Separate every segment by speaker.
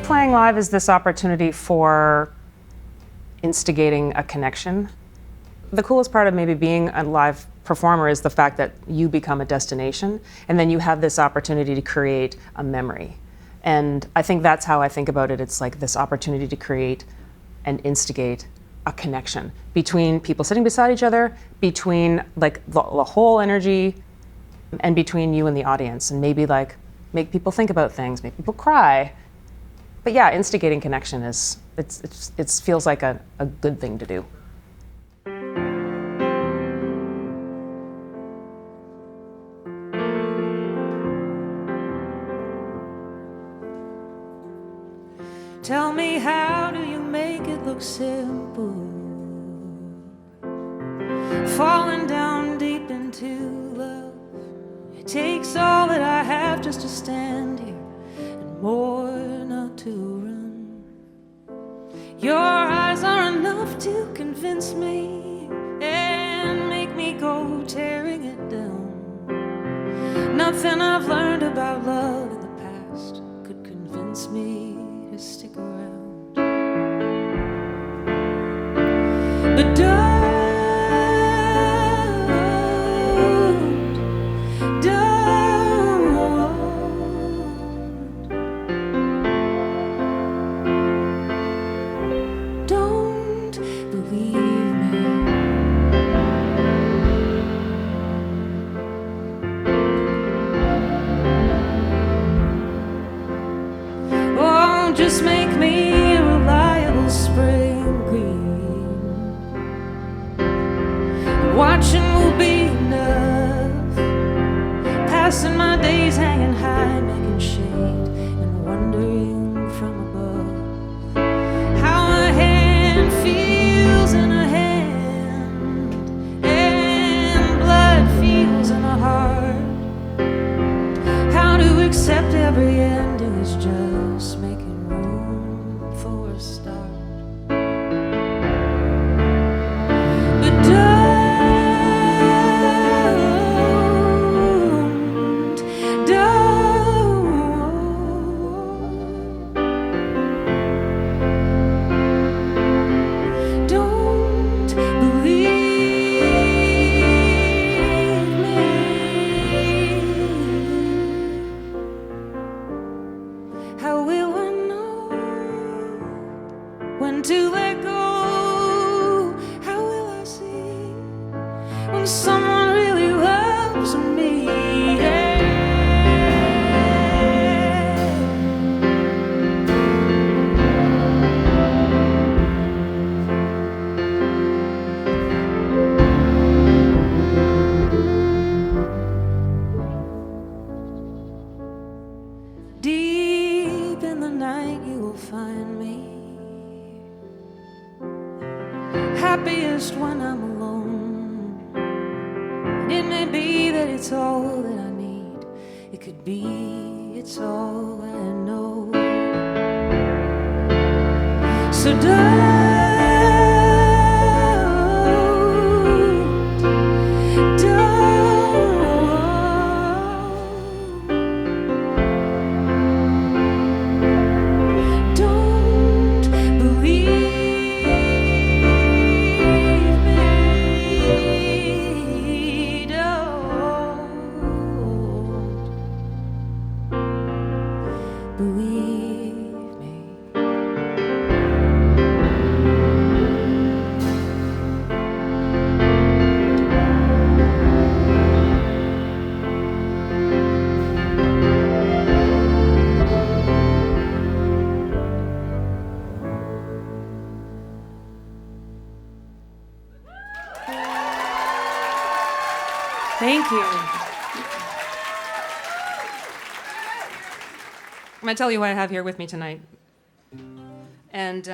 Speaker 1: playing live is this opportunity for instigating a connection. The coolest part of maybe being a live performer is the fact that you become a destination, and then you have this opportunity to create a memory. And I think that's how I think about it. It's like this opportunity to create and instigate a connection between people sitting beside each other, between like the whole energy, and between you and the audience, and maybe like make people think about things, make people cry. But yeah, instigating connection is, it feels like a good thing to do.
Speaker 2: Tell me, how do you make it look simple? Falling down deep into love. It takes all that I have just to stand here and more not to run. Your eyes are enough to convince me and make me go tearing it down. Nothing I've learned about love in the past could convince me to stick around. But don't believe me. Oh, just make me a reliable spring green. Watching will be enough. Passing my days hanging high, making shade and wondering from above how a hand feels in a hand and blood feels in a heart. How to accept every ending is just making room for a start. But don't believe me. How will I know when to let go? How will I see when someone really loves me? Deep in the night you will find me happiest when I'm alone. And it may be that it's all that I need. It could be it's all I know. So don't believe me. Don't believe me. Thank you.
Speaker 1: I'm gonna tell you who I have here with me tonight. And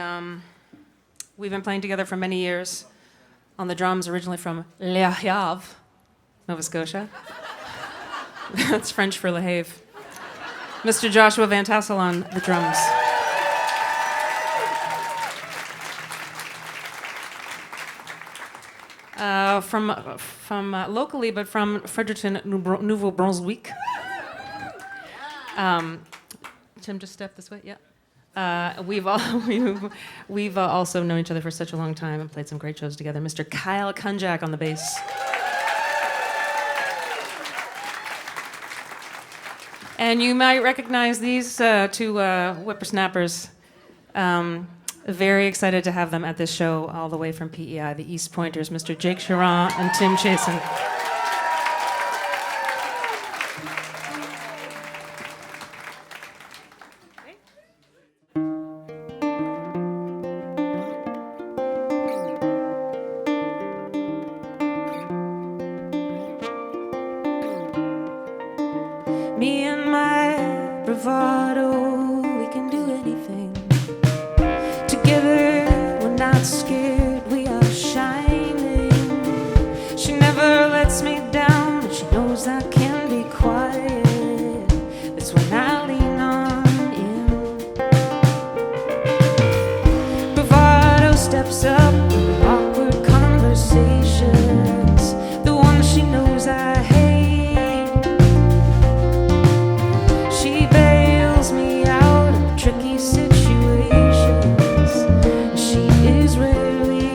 Speaker 1: we've been playing together for many years on the drums, originally from Le Havre, Nova Scotia. That's French for Le Havre. Mr. Joshua Van Tassel on the drums. From locally, but from Fredericton, Nouveau-Brunswick. Tim, just step this way, yeah. We've also known each other for such a long time and played some great shows together. Mr. Kyle Cunjak on the bass. And you might recognize these two whippersnappers. Very excited to have them at this show, all the way from PEI, the East Pointers, Mr. Jake Charron and Tim Chaisson.
Speaker 2: Me and my bravado, we can do anything. Together, we're not scared, we are shining. She never lets me down, and she knows I can be quiet. That's when I lean on in. Bravado steps up in awkward conversations, the ones she knows I hate. Tricky situations, she is rarely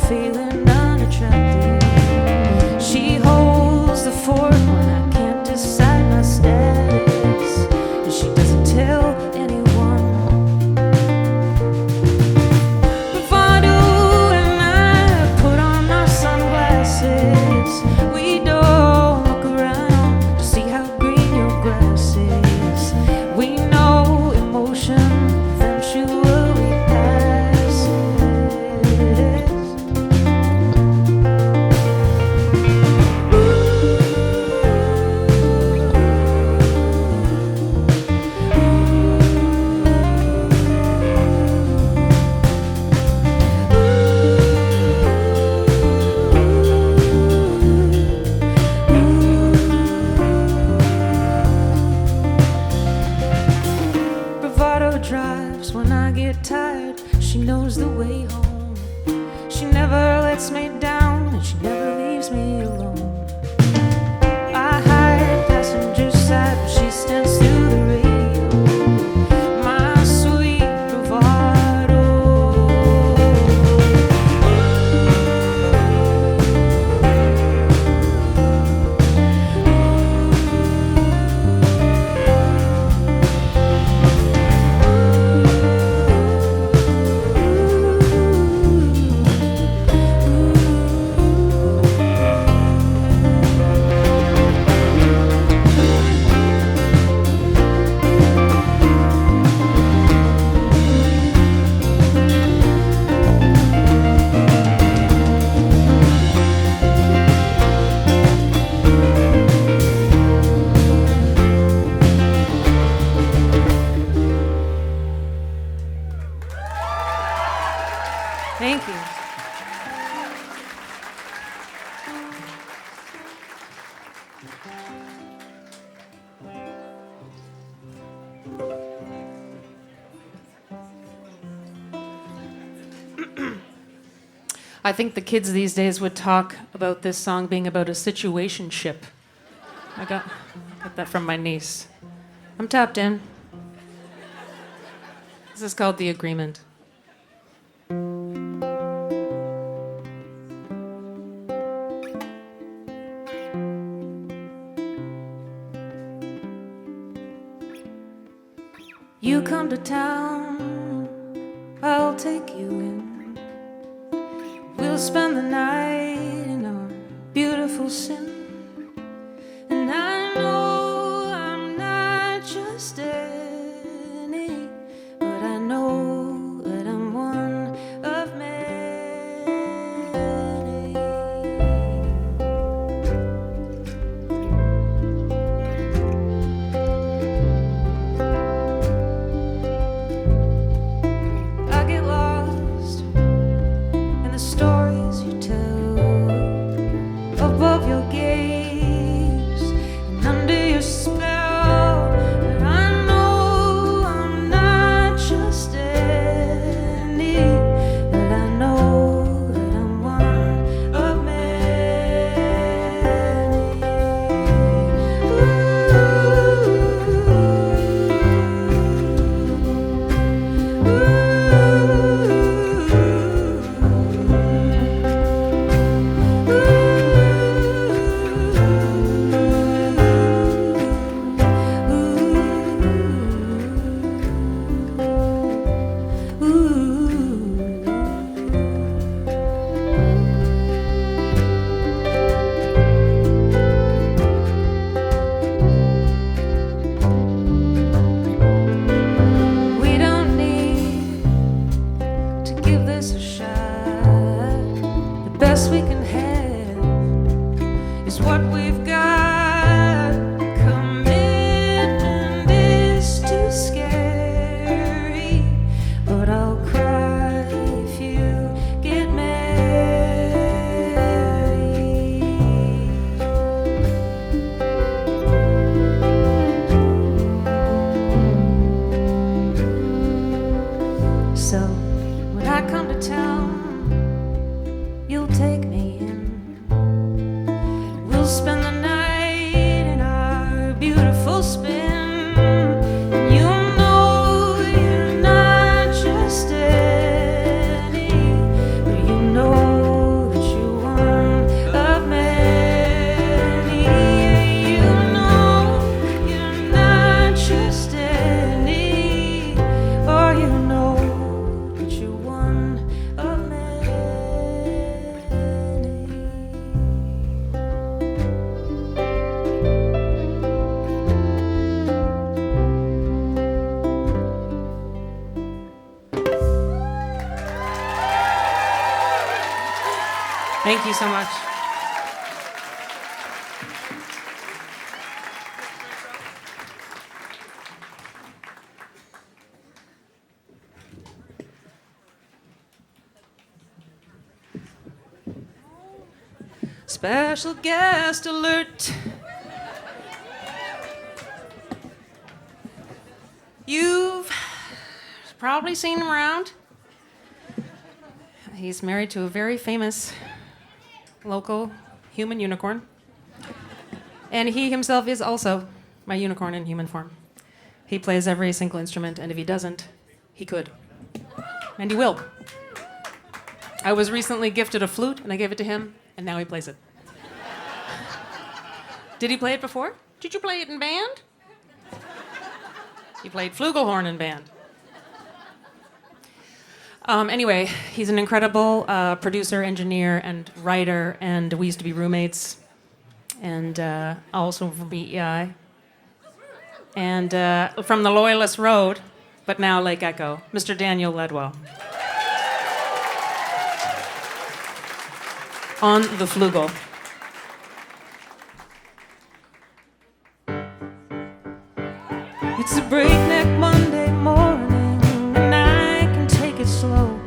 Speaker 2: feeling unattractive. She holds the fort when I can't decide my status, and she doesn't tell anyone. Bravado and I put on our sunglasses. We don't look around to see how green your grass is. We know emotion eventually passes. Drives when I get tired, she knows the way home. She never lets me down, and she never leaves me alone. I hide passenger side when she stands through the radio. My sweet bravado. Thank you.
Speaker 1: I think the kids these days would talk about this song being about a situationship. I got that from my niece. I'm tapped in. This is called The Agreement.
Speaker 2: You come to town, I'll take you in. We'll spend the night in our beautiful sin. And I know I'm not just any, but I know that I'm one of many. So when I come to town, you'll take me in. We'll spend the night in our beautiful spin. You'll know you're not just any, but you know that you're one of many. You know you're not just any, or you know that you're one of many. Thank you so much. Special guest alert. You've probably seen him around. He's married to a very famous local human unicorn. And he himself is also my unicorn in human form. He plays every single instrument, and if he doesn't, he could. And he will. I was recently gifted a flute, and I gave it to him, and now he plays it. Did he play it before? Did you play it in band? He played flugelhorn in band. Anyway, he's an incredible producer, engineer, and writer, and we used to be roommates, and also from BEI, and from the Loyalist Road, but now Lake Echo, Mr. Daniel Ledwell. On the flugel. It's a breakneck Monday morning, and I can take it slow.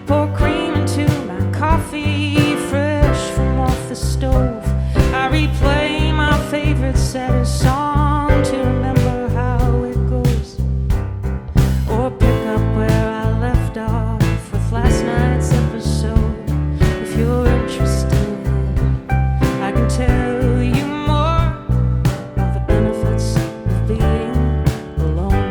Speaker 2: Pour cream into my coffee, fresh from off the stove. I replay my favorite saddest song to remember how it goes, or pick up where I left off with last night's episode. If you're interested, I can tell you more of the benefits of being alone.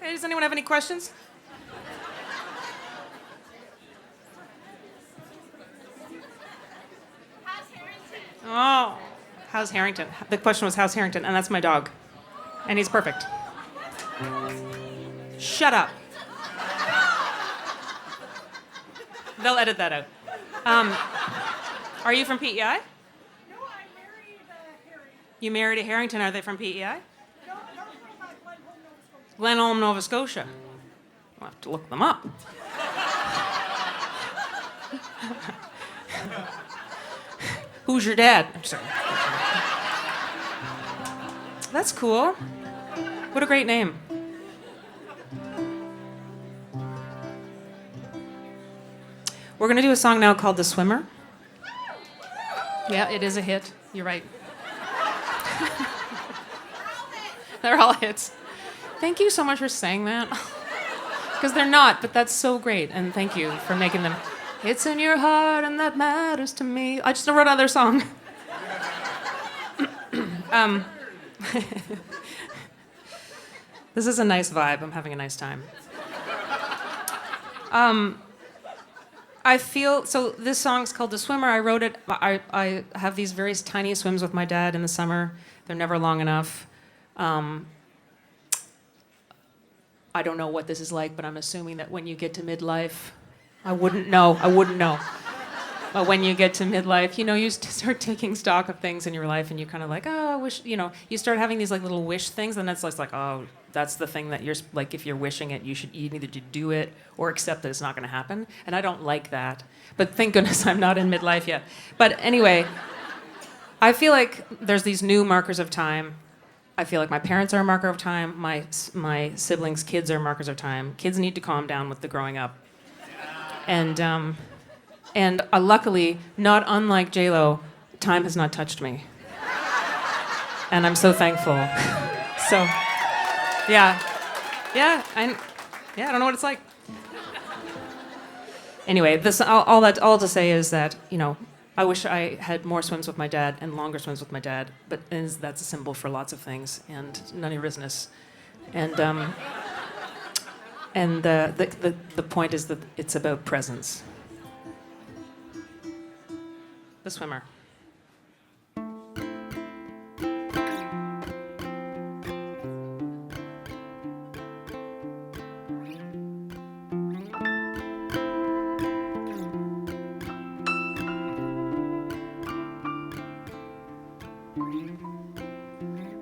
Speaker 1: Okay, does anyone have any questions? Oh, how's Harrington? The question was, how's Harrington? And that's my dog. And he's perfect. Shut up. They'll edit that out. Are you from PEI?
Speaker 3: No, I married Harry.
Speaker 1: You married a Harrington. Are they from PEI?
Speaker 3: No, they're from
Speaker 1: Glenholm,
Speaker 3: Glenholm, Nova Scotia.
Speaker 1: Nova Scotia. I'll have to look them up. Who's your dad? I'm sorry. That's cool. What a great name. We're going to do a song now called The Swimmer. Yeah, it is a hit. You're right. They're all hits. Thank you so much for saying that. Because they're not, but that's so great. And thank you for making them. It's in your heart and that matters to me. I just wrote another song. This is a nice vibe. I'm having a nice time. I feel, so this song's called The Swimmer. I wrote it, I have these very tiny swims with my dad in the summer. They're never long enough. I don't know what this is like, but I'm assuming that when you get to midlife, I wouldn't know. But when you get to midlife, you know, you start taking stock of things in your life and you're kind of like, oh, I wish, you know, you start having these like little wish things and that's just like, oh, that's the thing that you're, like, if you're wishing it, you need to do it or accept that it's not going to happen. And I don't like that. But thank goodness I'm not in midlife yet. But anyway, I feel like there's these new markers of time. I feel like my parents are a marker of time. My siblings' kids are markers of time. Kids need to calm down with the growing up. And luckily, not unlike J-Lo, time has not touched me. And I'm so thankful. So, yeah, I don't know what it's like. Anyway, all to say is that, you know, I wish I had more swims with my dad and longer swims with my dad, but that's a symbol for lots of things, and none of your business. And the point is that it's about presence. The Swimmer.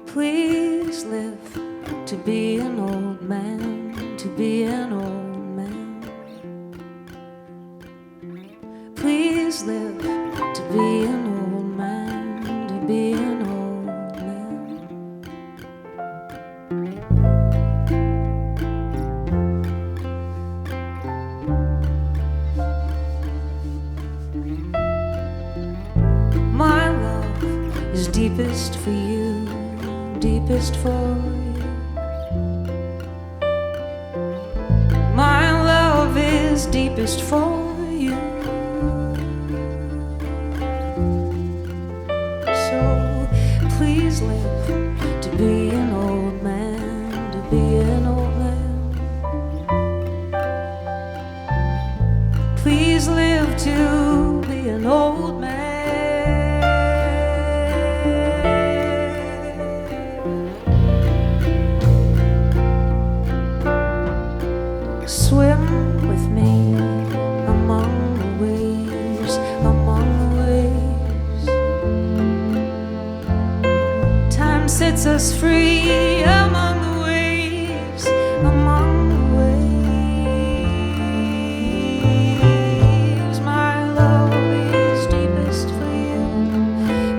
Speaker 2: Please live to be an old man, to be an old man. Please live to be an old man, to be an old man. My love is deepest for you, deepest for you. My love is deepest for you. So please live to be an old man, to be an old man. Please live to be an old man. Swim with me among the waves, among the waves. Time sets us free among the waves, among the waves. My love is deepest for you,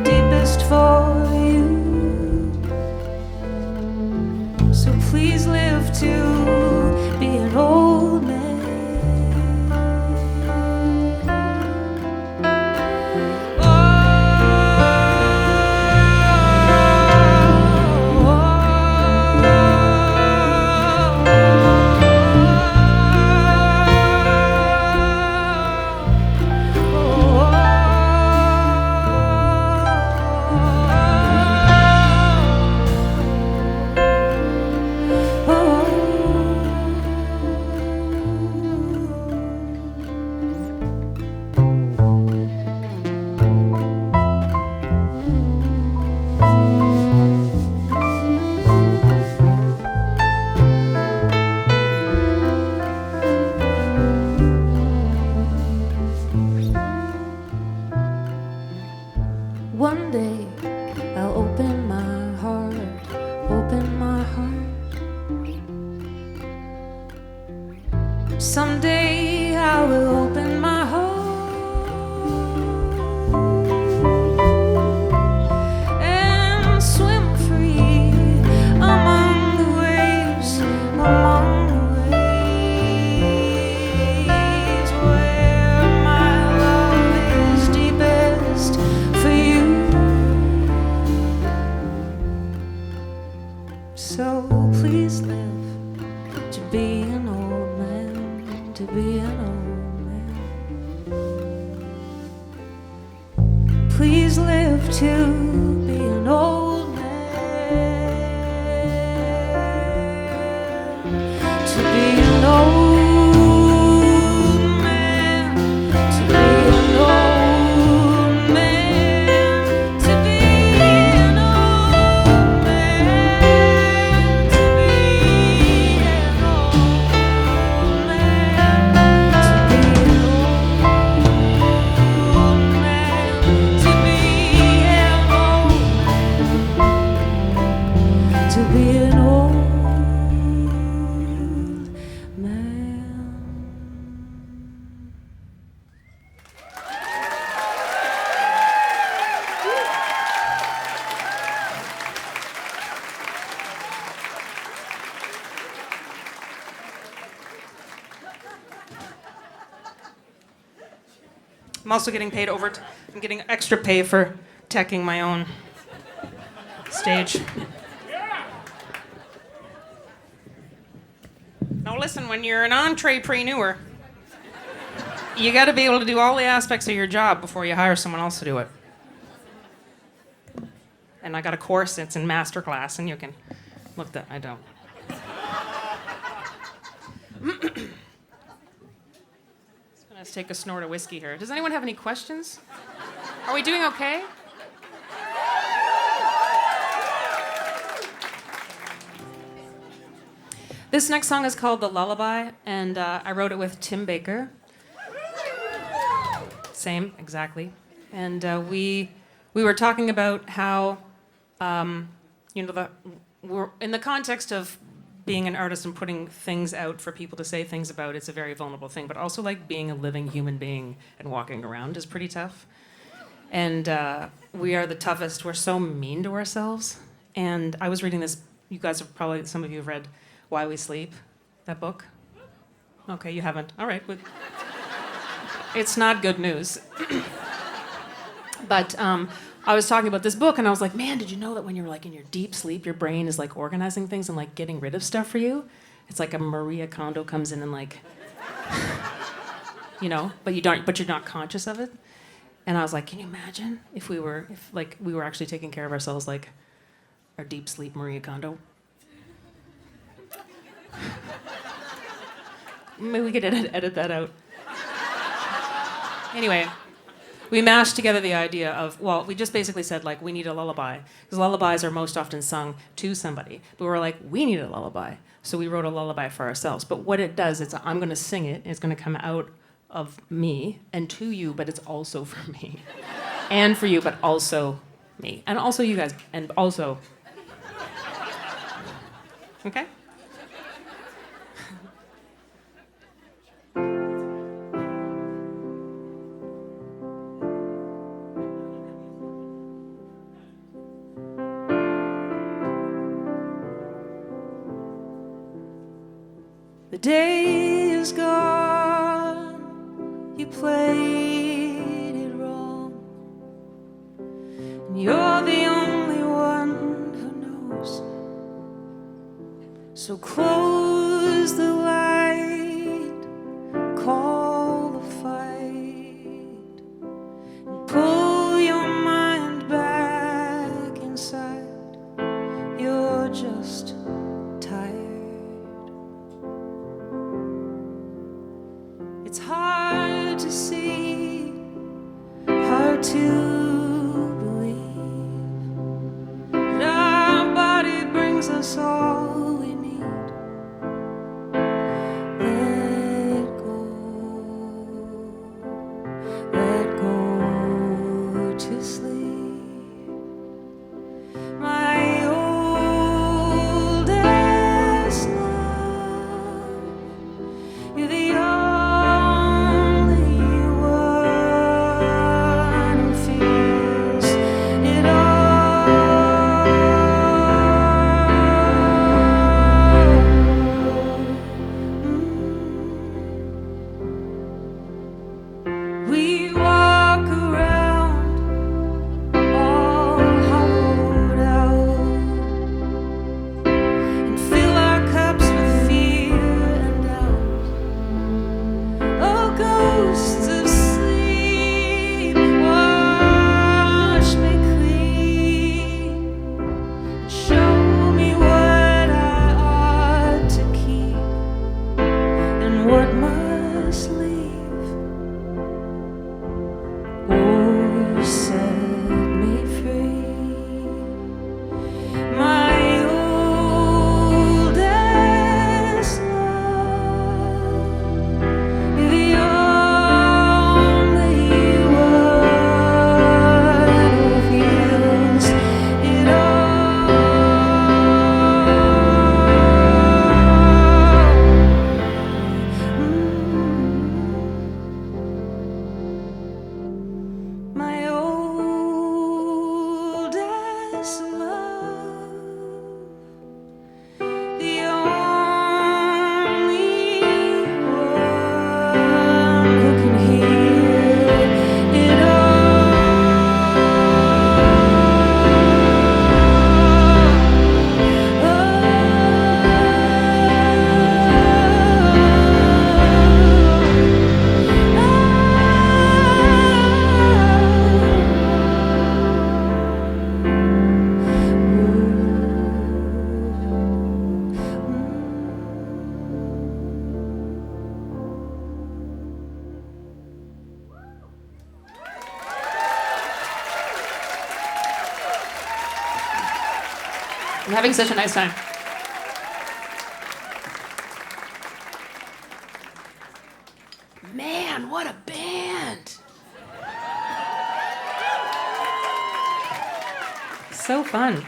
Speaker 2: deepest for you. So please live to be an old man. Oh, to be an old man, to be an old man, to be an old man, to be an old man, to be an old man, to be an old man, to be an old, to be an old man.
Speaker 3: I'm also getting paid I'm getting extra pay for teching my own stage. Now listen, when you're an entrepreneur, you got to be able to do all the aspects of your job before you hire someone else to do it. And I got a course that's in masterclass, and you can look that. I don't. Let's take a snort of whiskey here. Does anyone have any questions? Are we doing okay? This next song is called The Lullaby, and I wrote it with Tim Baker. Same, exactly. And we were talking about how, we're in the context of being an artist and putting things out for people to say things about, it's a very vulnerable thing. But also, like, being a living human being and walking around is pretty tough. And we are the toughest. We're so mean to ourselves. And I was reading this. You guys have probably, some of you have read Why We Sleep, that book. Okay, you haven't. All right. It's not good news. But I was talking about this book, and I was like, man, did you know that when you're like in your deep sleep, your brain is like organizing things and like getting rid of stuff for you? It's like a Maria Kondo comes in and like, but you're not conscious of it. And I was like, can you imagine if we were actually taking care of ourselves like our deep sleep Maria Kondo? Maybe we could edit that out. Anyway. We mashed together the idea of, we just basically said, like, we need a lullaby. Because lullabies are most often sung to somebody. But we were like, we need a lullaby. So we wrote a lullaby for ourselves. But what it does is I'm going to sing it, and it's going to come out of me and to you, but it's also for me. And for you, but also me. And also you guys. And also... Okay?
Speaker 2: The day is gone, you played it wrong, and you're the only one who knows. So close the light, call the fight, and pull your mind back inside. You're just tired. It's hard to see, hard to believe that our body brings us all we need. Let go to sleep. My oldest love, you're the it all.
Speaker 3: I'm having such a nice time. Man, what a band! So fun.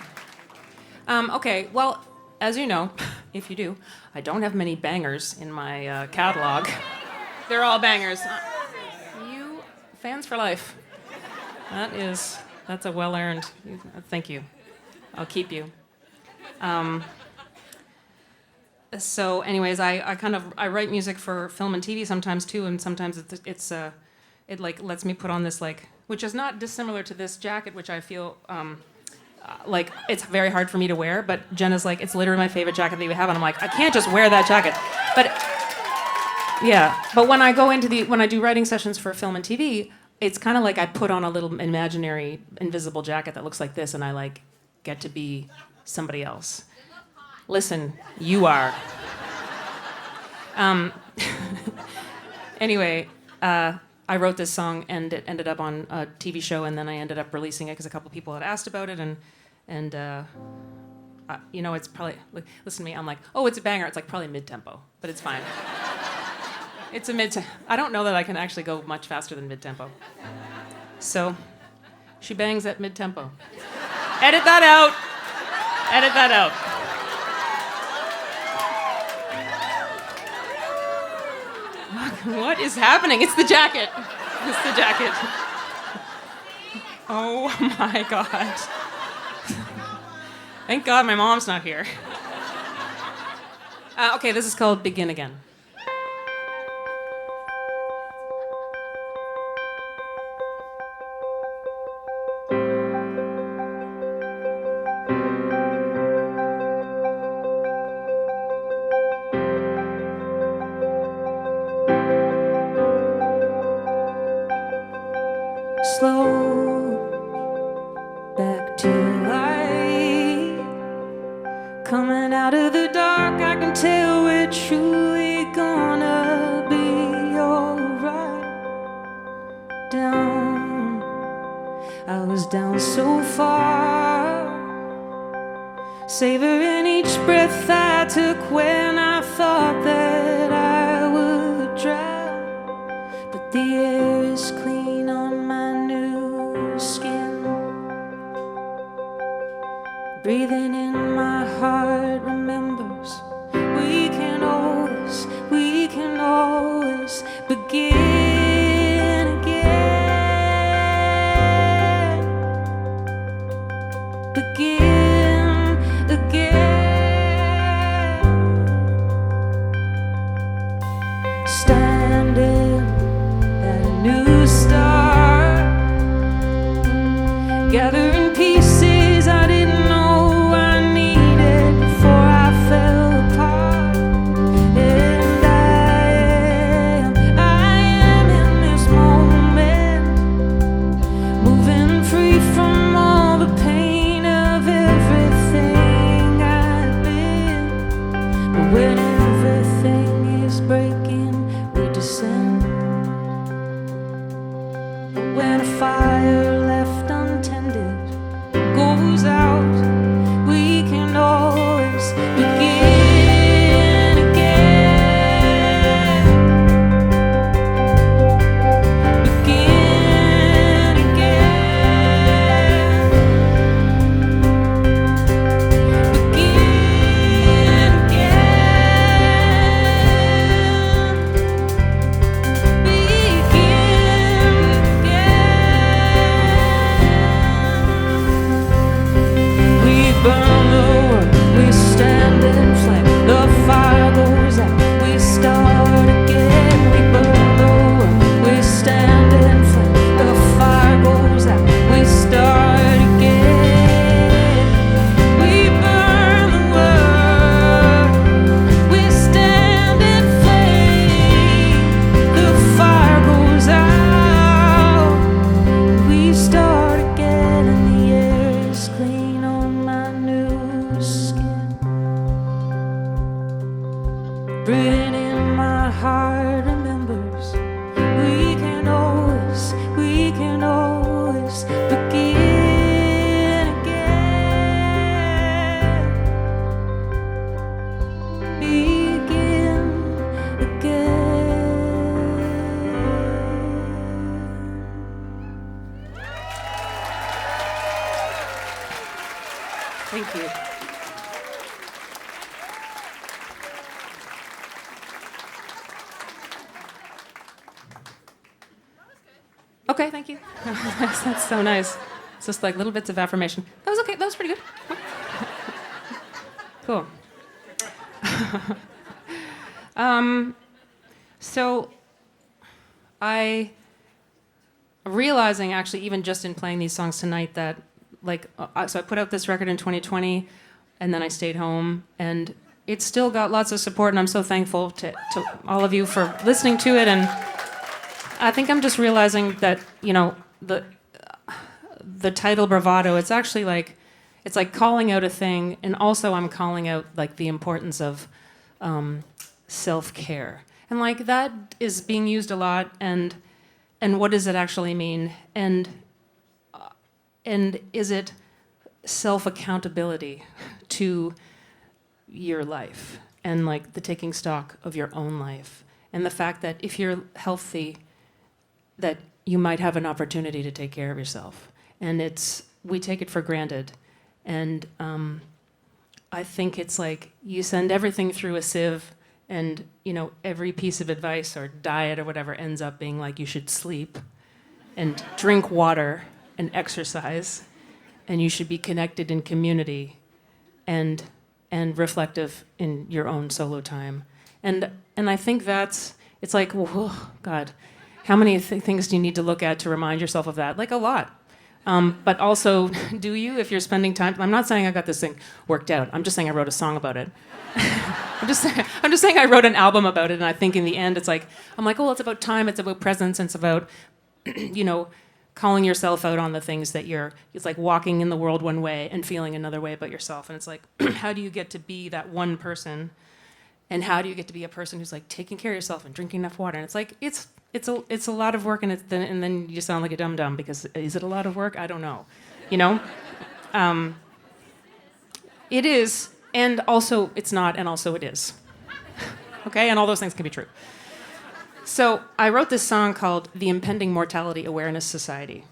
Speaker 3: Okay, well, as you know, if you do, I don't have many bangers in my catalog. They're all bangers. You fans for life. That's a well-earned. Thank you. I'll keep you. So, anyways, I write music for film and TV sometimes too, and sometimes it like lets me put on this like, which is not dissimilar to this jacket, which I feel like it's very hard for me to wear. But Jenna's like, it's literally my favorite jacket that you have, and I'm like, I can't just wear that jacket. But yeah, but when I do writing sessions for film and TV, it's kind of like I put on a little imaginary invisible jacket that looks like this, and I like get to be somebody else. Listen, you are. Anyway, I wrote this song, and it ended up on a TV show, and then I ended up releasing it because a couple people had asked about it, and you know, it's probably, listen to me, I'm like, oh, it's a banger. It's like probably mid-tempo, but it's fine. It's a I don't know that I can actually go much faster than mid-tempo. So, she bangs at mid-tempo. Edit that out. Edit that out. What is happening? It's the jacket. It's the jacket. Oh my God. Thank God my mom's not here. Okay, this is called Begin Again.
Speaker 2: Slow back to light, coming out of the dark. I can tell we're truly gonna be alright. Down, I was down so far, savoring each breath I took when I thought that I would drown. But the air is clean on my new skin. Breathing in my heart remembers we can always begin again. Begin again. Standing at a new start, gathering pieces I didn't know I needed before I fell apart. And I am in this moment, moving free from all the pain of everything I've been. But when everything is breaking, we descend. But when a fire left untended goes out, we can always begin again. Begin again. Begin again. Begin again. We
Speaker 3: Thank you. Okay, thank you. That's so nice. It's just like little bits of affirmation. That was okay. That was pretty good. Cool. So I realizing actually even just in playing these songs tonight that so I put out this record in 2020 and then I stayed home and it's still got lots of support and I'm so thankful to all of you for listening to it. And I think I'm just realizing that, the title Bravado, it's actually it's like calling out a thing, and also I'm calling out the importance of self-care. And that is being used a lot, and what does it actually mean? And is it self-accountability to your life and the taking stock of your own life and the fact that if you're healthy that you might have an opportunity to take care of yourself. And we take it for granted. And I think it's you send everything through a sieve and, every piece of advice or diet or whatever ends up being you should sleep and drink water and exercise and you should be connected in community and reflective in your own solo time. And I think it's oh, God, how many things do you need to look at to remind yourself of that? A lot. But also, do you, if you're spending time... I'm not saying I got this thing worked out. I'm just saying I wrote a song about it. I'm just saying I wrote an album about it, and I think in the end it's well, it's about time, it's about presence, it's about, calling yourself out on the things that it's like walking in the world one way and feeling another way about yourself. And it's how do you get to be that one person? And how do you get to be a person who's taking care of yourself and drinking enough water? And it's a lot of work, and then you sound like a dum-dum because is it a lot of work? I don't know. It is, and also it's not, and also it is. Okay, and all those things can be true. So I wrote this song called "The Impending Mortality Awareness Society."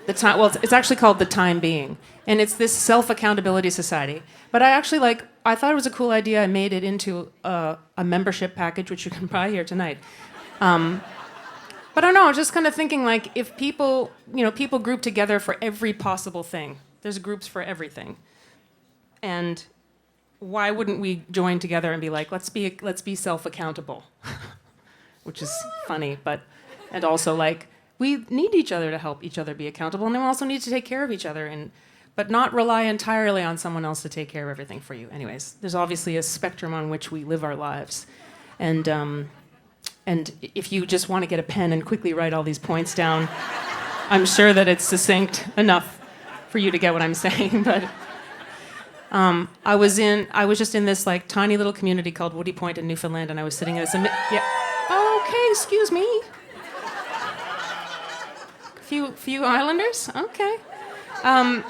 Speaker 3: It's actually called "The Time Being," and it's this self-accountability society. But I actually I thought it was a cool idea. I made it into a membership package, which you can buy here tonight. But I don't know, I was just kind of thinking if people group together for every possible thing. There's groups for everything. And why wouldn't we join together and be let's be self-accountable? Which is funny, and also we need each other to help each other be accountable, and then we also need to take care of each other, but not rely entirely on someone else to take care of everything for you. Anyways, there's obviously a spectrum on which we live our lives. And if you just want to get a pen and quickly write all these points down, I'm sure that it's succinct enough for you to get what I'm saying. But I was just in this tiny little community called Woody Point in Newfoundland, and I was sitting in this. Okay, excuse me. Few Islanders. Okay. And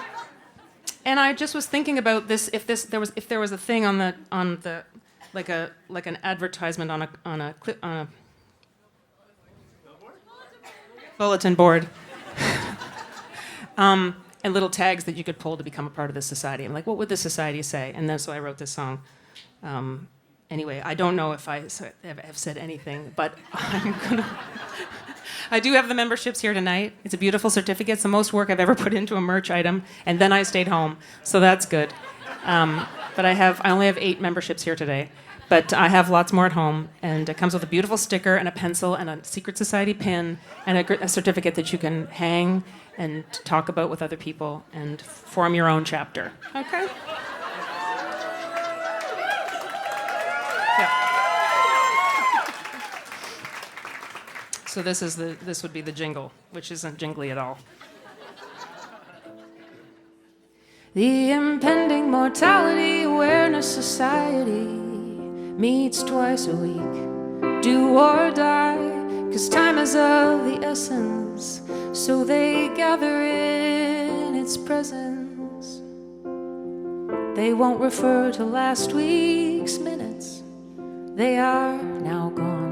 Speaker 3: I just was thinking about this. If there was a thing on the like an advertisement on a bulletin board, and little tags that you could pull to become a part of this society. I'm what would this society say? And then so I wrote this song. Anyway, I don't know if I have said anything, but I do have the memberships here tonight. It's a beautiful certificate. It's the most work I've ever put into a merch item, and then I stayed home, so that's good. But I only have 8 memberships here today, but I have lots more at home, and it comes with a beautiful sticker and a pencil and a secret society pin and a certificate that you can hang and talk about with other people and form your own chapter. Okay. So this would be the jingle, which isn't jingly at all.
Speaker 2: The Impending Mortality Awareness Society meets twice a week, do or die, 'cause time is of the essence, so they gather in its presence. They won't refer to last week's minutes, they are now gone.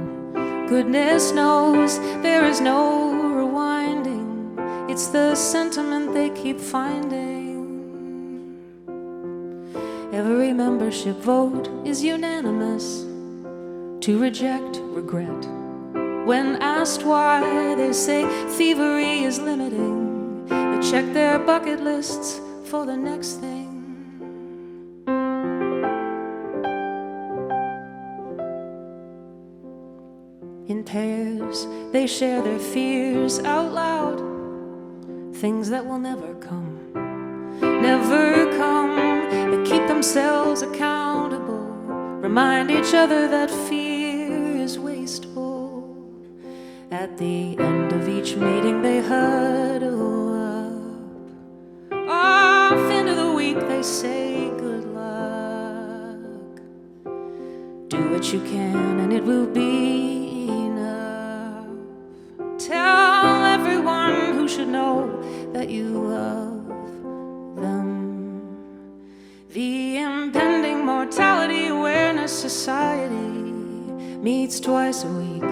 Speaker 2: Goodness knows there is no rewinding. It's the sentiment they keep finding. Every membership vote is unanimous to reject regret. When asked why, they say thievery is limiting. They check their bucket lists for the next thing. In pairs, they share their fears out loud, things that will never come, never come. They keep themselves accountable, remind each other that fear is wasteful. At the end of each meeting, they huddle up. Off into the week, they say good luck. Do what you can, and it will be tell everyone who should know that you love them. The impending mortality awareness society meets twice a week.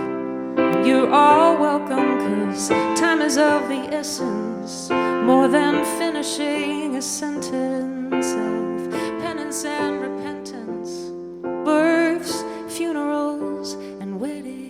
Speaker 2: You're all welcome, 'cause time is of the essence, more than finishing a sentence of penance and repentance, births, funerals, and weddings.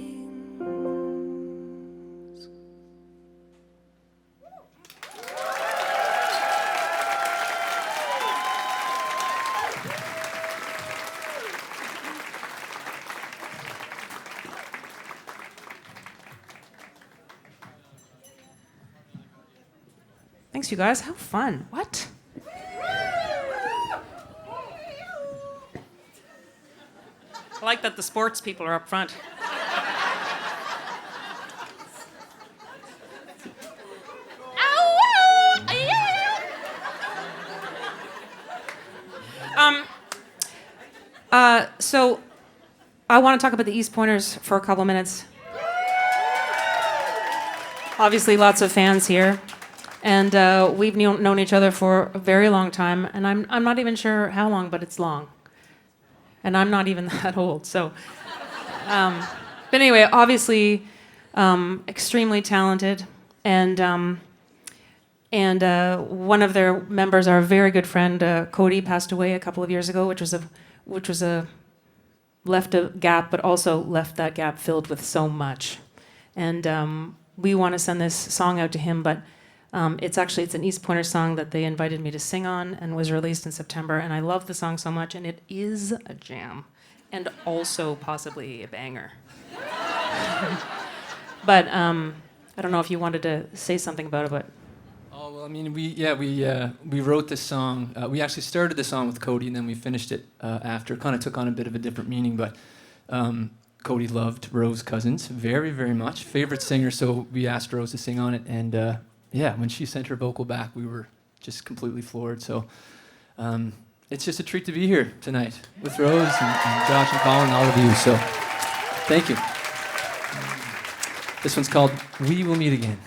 Speaker 3: Thanks, you guys. How fun. What? I like that the sports people are up front. So I want to talk about the East Pointers for a couple minutes. Obviously, lots of fans here. And we've known each other for a very long time, and I'm not even sure how long, but it's long. And I'm not even that old, so. But anyway, obviously, extremely talented, and one of their members, our very good friend Cody, passed away a couple of years ago, which was a left a gap, but also left that gap filled with so much. And we want to send this song out to him, but. It's an East Pointer song that they invited me to sing on and was released in September, and I love the song so much, and it is a jam, and also possibly a banger. But I don't know if you wanted to say something about it, but...
Speaker 4: Oh, well, I mean, we wrote this song. We actually started the song with Cody, and then we finished it after. Kind of took on a bit of a different meaning, but Cody loved Rose Cousins very, very much. Favorite singer, so we asked Rose to sing on it, and... yeah, when she sent her vocal back, we were just completely floored. So it's just a treat to be here tonight with Rose and Josh and Colin and all of you. So thank you. This one's called We Will Meet Again.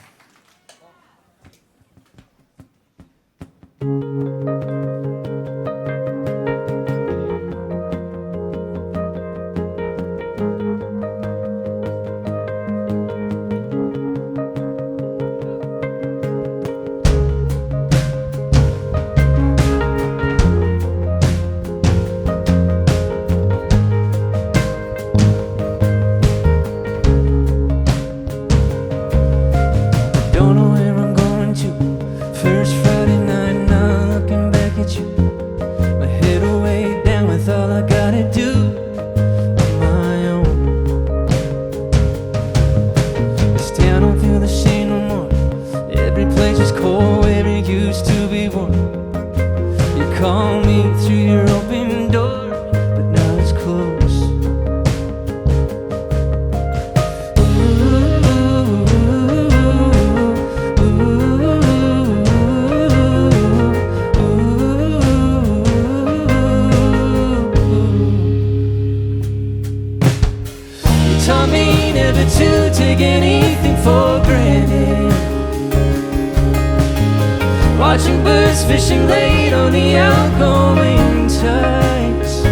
Speaker 2: Watching birds fishing late on the outgoing tides.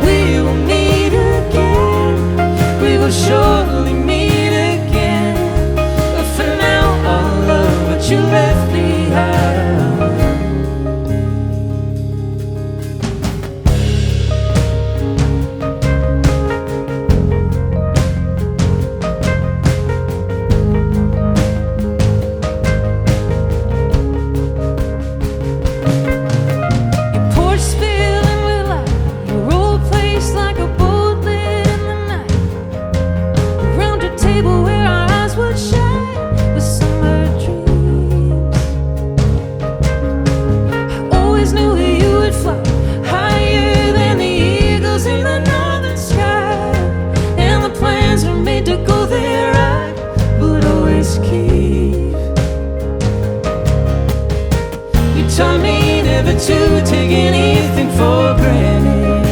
Speaker 2: We will meet again, we will surely meet again. But for now, I love what you left behind. take anything for granted.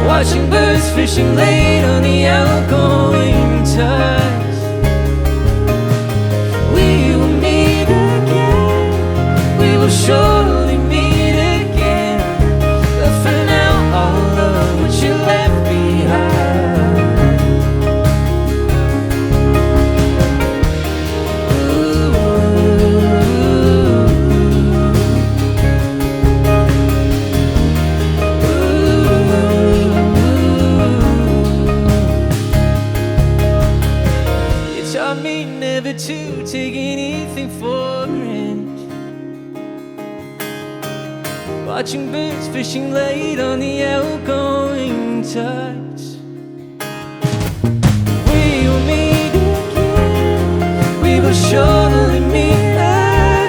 Speaker 2: Watching birds fishing late on the outgoing tides. We will meet again, we will surely meet again. But for now, all of what you left behind. To take anything for granted. Watching birds fishing late on the outgoing tides. We will meet again, we will surely meet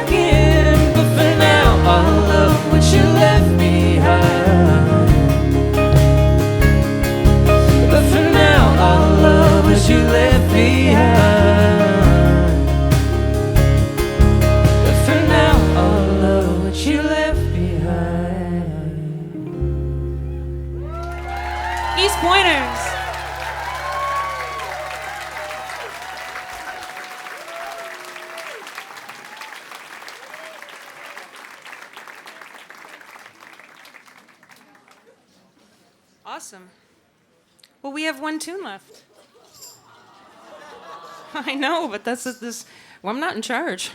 Speaker 2: again. But for now, all of what you left behind. But for now, all of what you left behind. You left behind.
Speaker 3: East Pointers. Awesome. Well, we have one tune left. I know, but that's this. Well, I'm not in charge.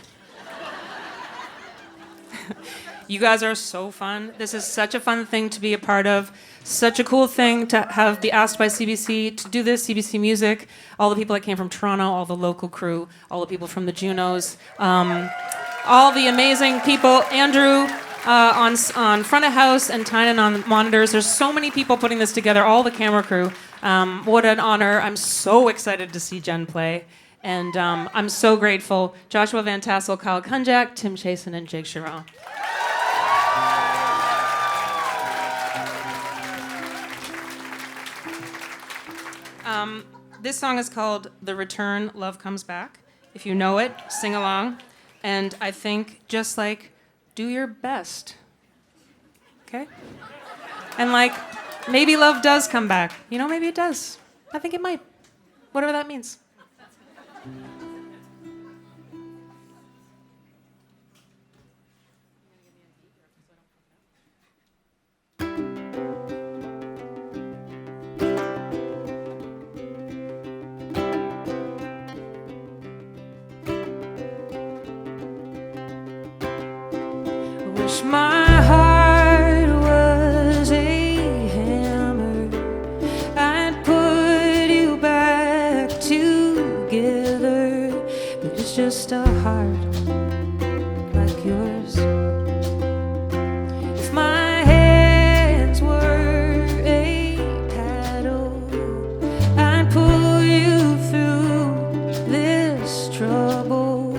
Speaker 3: You guys are so fun. This is such a fun thing to be a part of. Such a cool thing to have be asked by CBC to do this, CBC Music, all the people that came from Toronto, all the local crew, all the people from the Junos, all the amazing people, Andrew on front of house and Tynan on monitors. There's so many people putting this together, all the camera crew. What an honor. I'm so excited to see Jen play. And I'm so grateful. Joshua Van Tassel, Kyle Cunjak, Tim Chaisson, and Jake Charron. This song is called The Return, Love Comes Back. If you know it, sing along. And I think just like, do your best. Okay? And like, maybe love does come back. You know, maybe it does. I think it might. Whatever that means.
Speaker 2: Wish my heart was a hammer, I'd put you back together. But it's just a heart like yours. If my hands were a paddle, I'd pull you through this trouble.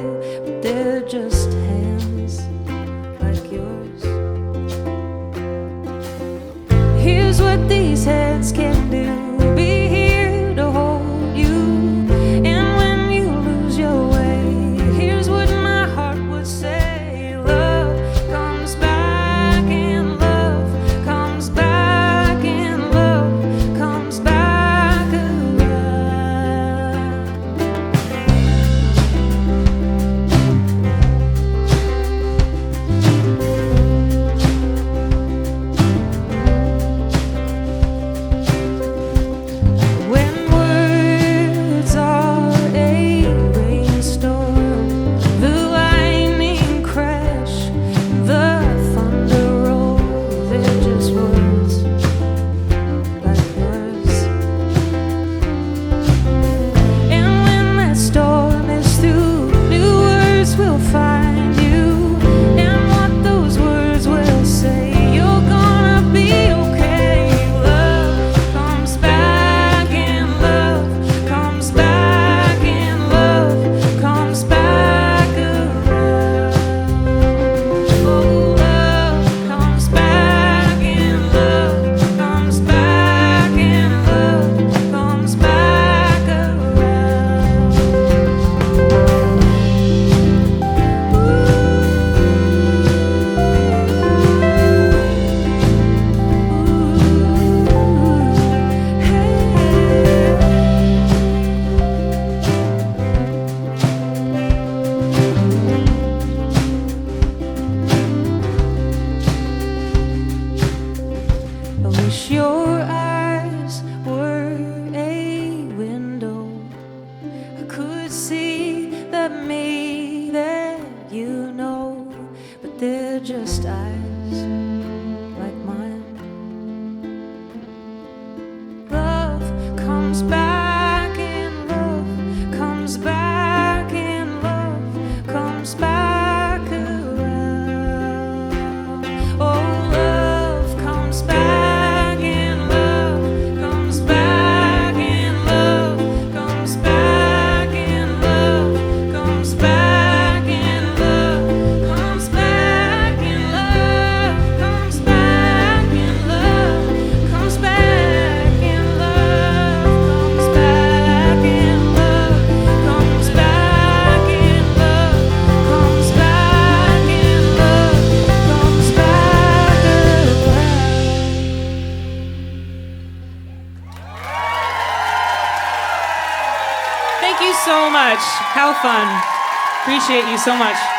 Speaker 2: But they're just hands like yours. Here's what these hands can do. Be here to hold you. And when you lose your way, here's what my heart would say. Love comes back and love comes back and love comes back around. they're just eyes like mine. Love comes back and love comes back and love comes back around. Oh, love comes back and love comes back and love comes back and love comes back and love comes back and love comes back and love comes back and love comes back and love comes back and love comes back and love comes back around.
Speaker 3: Thank you so much. How fun. Appreciate you so much.